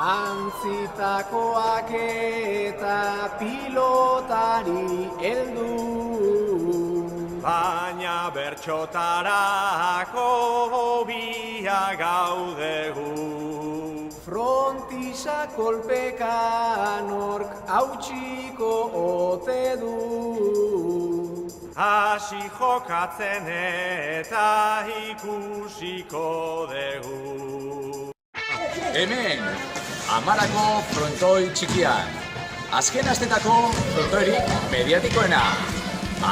Jantzitakoak eta pilotari heldu, baina bertxotarako hobia gaudegu. Frontisa kolpeka nork hautsiko ote du. Hasi jokatzen eta ikusiko dugu. Hemen, Amarako frontoi txikian. Azken astetako frontoirik mediatikoena.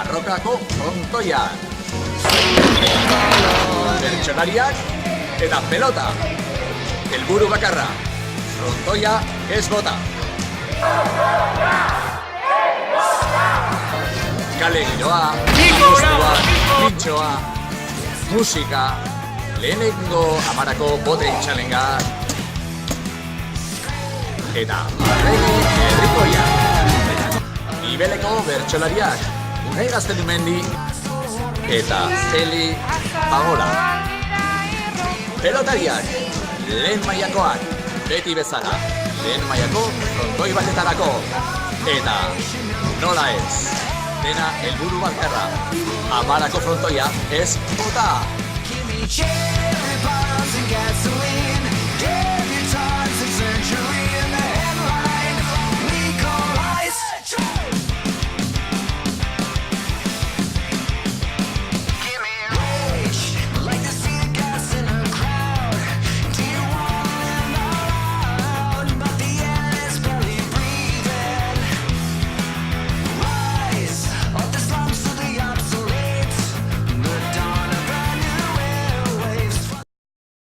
Arrokako frontoian. Bertsolariak eta pelota. Helburu bakarra. Frontoia ez bota. Kale giroa, apostua, pintxoa, musika, lehenengo Amarako bote txalenga, eta arregi herrikoia. Ibeleko bertsolariak, Unai Gaztelumendi eta Zeli Pagola. Pelotariak, lehen mailakoak, beti bezala, lehen mailako frontoi batetarako. Eta nola ez, dena helburu bakarra, Amarako frontoia ez bota.